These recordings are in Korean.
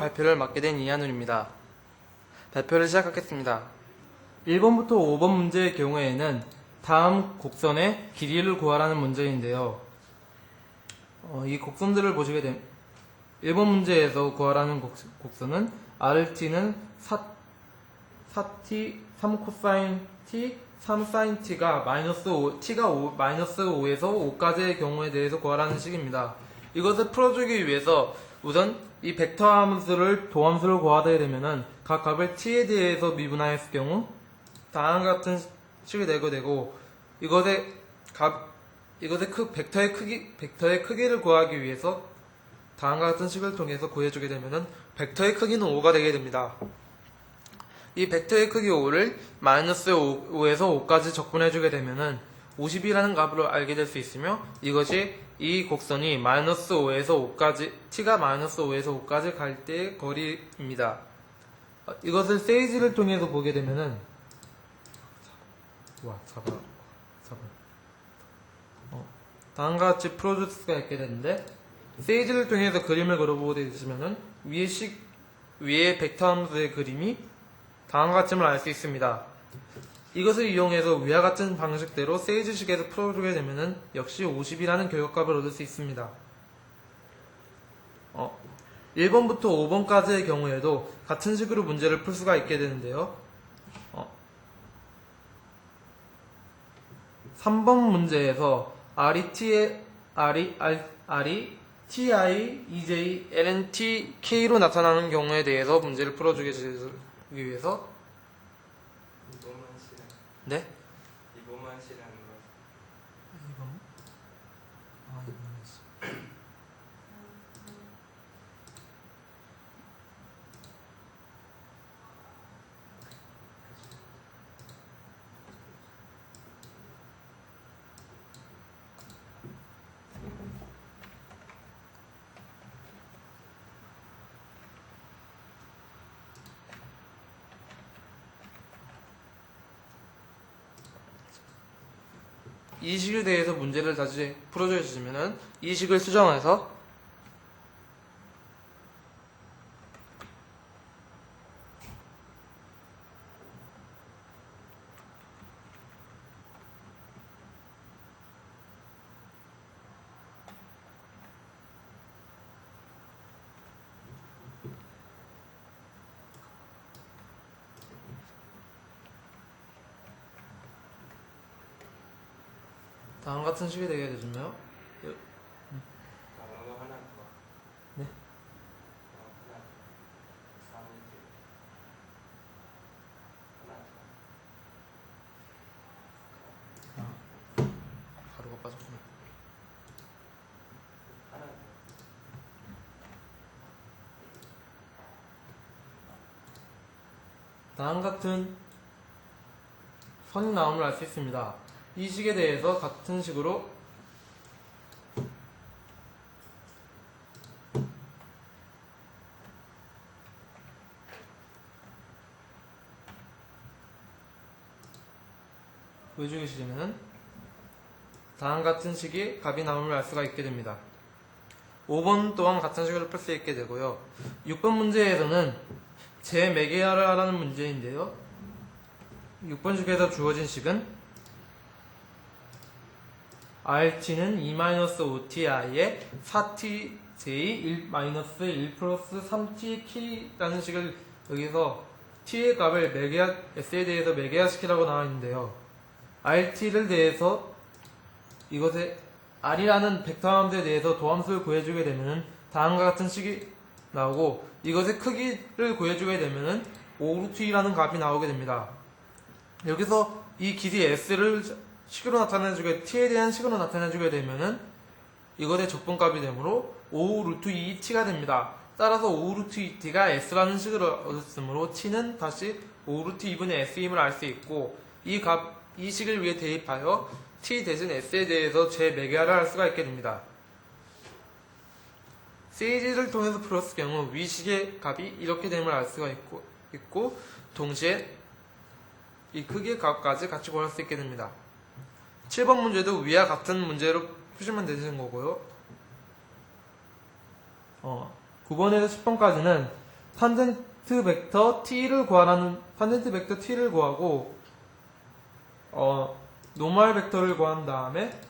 발표를 맡게 된 이한울입니다. 발표를 시작하겠습니다. 1번부터 5번 문제의 경우에는 다음 곡선의 길이를 구하라는 문제인데요. 이 곡선들을 보시게 되면 1번 문제에서 구하라는 곡선은 RT는 4t, 3코사인 t, 3사인 t가 마이너스 5에서 5까지의 경우에 대해서 구하라는 식입니다. 이것을 풀어주기 위해서 우선 이 벡터 함수를 도함수를 구하게 되면은 각 값을 t에 대해서 미분하였을 경우 다음과 같은 식이 되고 이것의 벡터의 크기를 구하기 위해서 다음과 같은 식을 통해서 구해주게 되면은 벡터의 크기는 5가 되게 됩니다. 이 벡터의 크기 5를 마이너스 5에서 5까지 적분해주게 되면은 50이라는 값으로 알게 될 수 있으며 이것이 이 곡선이 마이너스 5에서 5까지 t가 마이너스 5에서 5까지 갈 때의 거리입니다. 이것을 세이지를 통해서 보게 되면은 다음과 같이 풀어줄 수가 있게 되는데 세이지를 통해서 그림을 그려보게 되시면은 위의 벡터 함수의 그림이 다음과 같음을 알 수 있습니다. 이것을 이용해서 위와 같은 방식대로 세이지식에서 풀어주게 되면은 역시 50이라는 결과값을 얻을 수 있습니다. 1번부터 5번까지의 경우에도 같은 식으로 문제를 풀 수가 있게 되는데요. 3번 문제에서 R이 ti, ej, ln, k로 나타나는 경우에 대해서 문제를 풀어주기 위해서 이범만 씨라는 네? 이범만 씨라는 거. 이 식에 대해서 문제를 다시 풀어줘 주시면은 이 식을 수정해서 다음 같은 식이 되게 되시면 나도 하나 더. 네? 하나 4문제. 하나 더. 가루가 빠졌구나. 하나 더. 다음 같은 선이 나옴을 알 수 있습니다. 이 식에 대해서 같은 식으로 보여주시면 다음 같은 식이 값이 나옴을 알 수가 있게 됩니다. 5번 또한 같은 식으로 풀 수 있게 되고요. 6번 문제에서는 재매개하를 하라는 문제인데요. 6번 식에서 주어진 식은 RT는 2-5ti에 4tj 1 플러스 3t k라는 식을 여기서 t의 값을 s에 대해서 매개화시키라고 나와 있는데요. RT를 대해서 이것의 R이라는 벡터 함수에 대해서 도함수를 구해주게 되면은 다음과 같은 식이 나오고 이것의 크기를 구해주게 되면은 5루트이라는 값이 나오게 됩니다. 여기서 이 길이 s를 식으로 나타내주게 t에 대한 식으로 나타내주게 되면은 이것의 적분값이 되므로 5루트 2t가 됩니다. 따라서 5루트 2t가 s라는 식을 얻었으므로 t는 다시 5루트 2분의 s임을 알 수 있고 이 식을 위해 대입하여 t 대신 s에 대해서 재매개화를 할 수가 있게 됩니다. 세이지를 통해서 풀었을 경우 위 식의 값이 이렇게 됨을 알 수가 있고 동시에 이 크기의 값까지 같이 구할 수 있게 됩니다. 7번 문제도 위와 같은 문제로 푸시면 되는 거고요. 9번에서 10번까지는 탄젠트 벡터 t를 구하고 노멀 벡터를 구한 다음에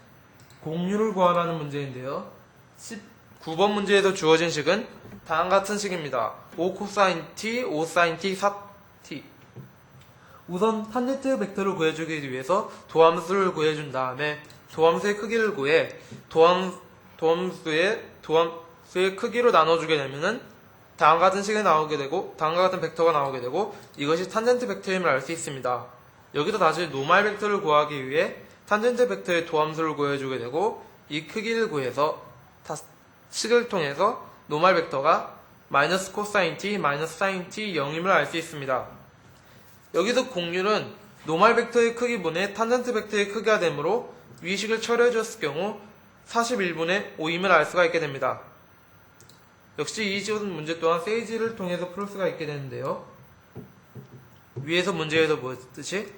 공률을 구하라는 문제인데요. 19번 문제에서 주어진 식은 다음과 같은 식입니다. 5 코사인 t, 5 사인 t, 4t. 우선 탄젠트 벡터를 구해주기 위해서 도함수를 구해준 다음에 도함수의 크기를 구해 도함수의 크기로 나눠주게 되면은 다음과 같은 식이 나오게 되고 다음과 같은 벡터가 나오게 되고 이것이 탄젠트 벡터임을 알 수 있습니다. 여기서 다시 노멀 벡터를 구하기 위해 탄젠트 벡터의 도함수를 구해주게 되고 이 크기를 구해서 식을 통해서 노멀 벡터가 마이너스 코사인 t, 마이너스 사인 t 0임을 알 수 있습니다. 여기서 공률은 노멀 벡터의 크기분의 탄젠트 벡터의 크기가 되므로 위식을 처리해 줬을 경우 41분의 5임을 알 수가 있게 됩니다. 역시 이 문제 또한 세이지를 통해서 풀 수가 있게 되는데요. 위에서 문제에서 보였듯이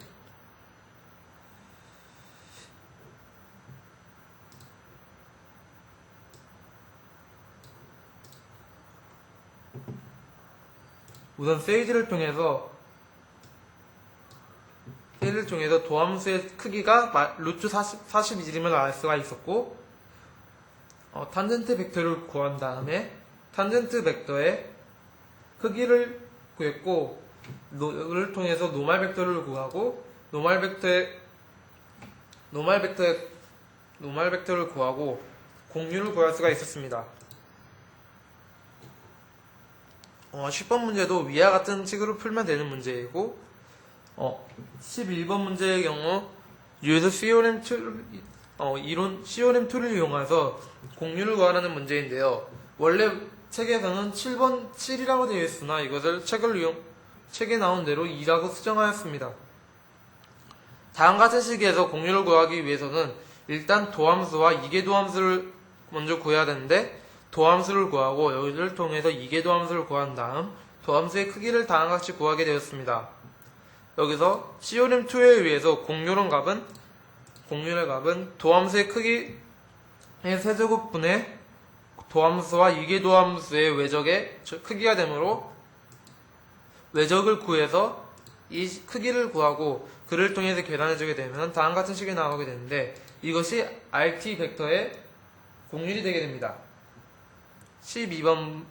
우선 세이지를 통해서 도함수의 크기가 루트 41임을 알 수가 있었고 탄젠트 벡터를 구한 다음에 탄젠트 벡터의 크기를 구했고 이를 통해서 노멀 벡터를 구하고 노멀 벡터를 구하고 공률을 구할 수가 있었습니다. 10번 문제도 위와 같은 식으로 풀면 되는 문제이고 11번 문제의 경우 유에서 CORM2를 이용해서 공률을 구하라는 문제인데요. 원래 책에서는 7번 7이라고 되어 있으나 이것을 책에 나온 대로 2라고 수정하였습니다. 다음과 같은 식에서 공률을 구하기 위해서는 일단 도함수와 이계도함수를 먼저 구해야 되는데 도함수를 구하고 여기를 통해서 이계도함수를 구한 다음 도함수의 크기를 다음과 같이 구하게 되었습니다. 여기서 CORM2에 의해서 공률의 값은 도함수의 크기의 세제곱분의 도함수와 이계도함수의 외적의 크기가 되므로 외적을 구해서 이 크기를 구하고 그를 통해서 계산해주게 되면 다음과 같은 식이 나오게 되는데 이것이 RT 벡터의 공률이 되게 됩니다. 12번을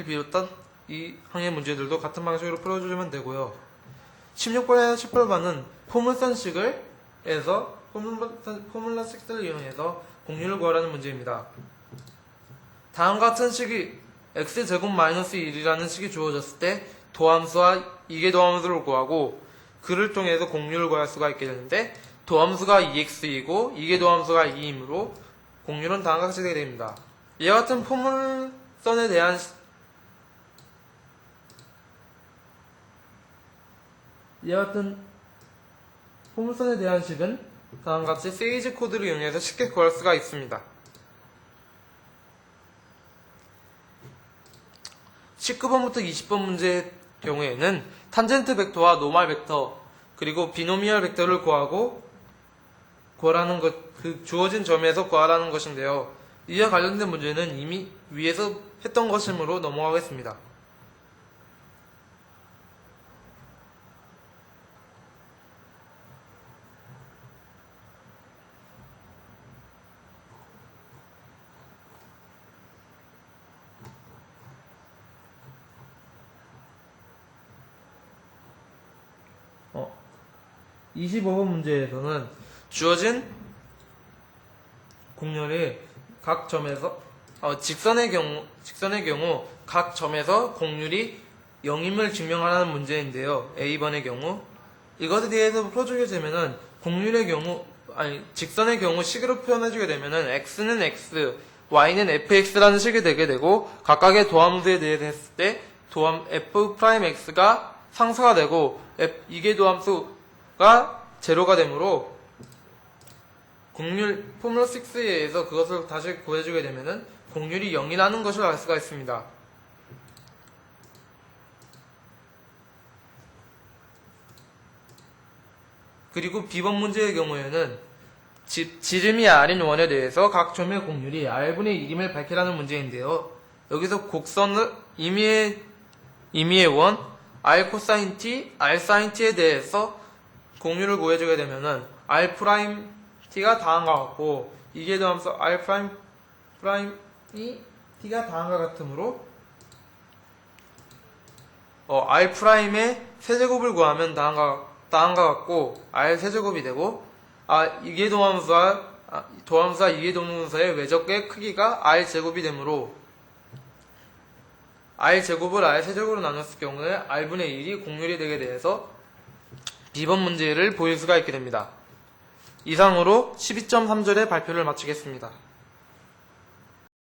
비롯한 이 항의 문제들도 같은 방식으로 풀어주시면 되고요. 16번에서 18번은 포물선식을 해서 포뮬라식을 이용해서 공률을 구하라는 문제입니다. 다음과 같은 식이 x제곱 마이너스 1이라는 식이 주어졌을 때 도함수와 이계도함수를 구하고 그를 통해서 공률을 구할 수가 있게 되는데 도함수가 2x이고 이계도함수가 2이므로 공률은 다음과 같이 되게 됩니다. 이와 같은 포물선에 대한 식은 다음과 같이 세이지 코드를 이용해서 쉽게 구할 수가 있습니다. 19번부터 20번 문제의 경우에는 탄젠트 벡터와 노멀 벡터 그리고 비노미얼 벡터를 구하라는 그 주어진 점에서 구하라는 것인데요. 이와 관련된 문제는 이미 위에서 했던 것이므로 넘어가겠습니다. 어, 25번 문제에서는 주어진 공률이 각 점에서 직선의 경우 각 점에서 공률이 0임을 증명하라는 문제인데요. A번의 경우 이것에 대해서 풀어주게 되면은 직선의 경우 식으로 표현해주게 되면은 x는 x, y는 fx라는 식이 되게 되고 각각의 도함수에 대해서 했을 때 f'x가 상수가 되고 이계도함수가 제로가 되므로 공률 포뮬러 6에 의해서 그것을 다시 구해주게 되면은 공률이 0이라는 것을 알 수가 있습니다. 그리고 B번 문제의 경우에는 지름이 R인 원에 대해서 각 점의 공률이 R분의 1임을 밝히라는 문제인데요. 여기서 곡선을 임의의 임의의 원 r 코사인 t, r 사인 t에 대해서 공률을 구해주게 되면은 r 프라임 t가 다음과 같고 이게 더하면서 r 프라임이 t가 다음과 같으므로 r 프라임의 세제곱을 구하면 다음과 같고 r 세제곱이 되고 이게 도함수와 이게 동분서의 외적의 크기가 r 제곱이 되므로 r 제곱을 r 세제곱으로 나눴을 경우에 r분의 1이 공률이 되게 돼서 B번 문제를 보일 수가 있게 됩니다. 이상으로 12.3절의 발표를 마치겠습니다.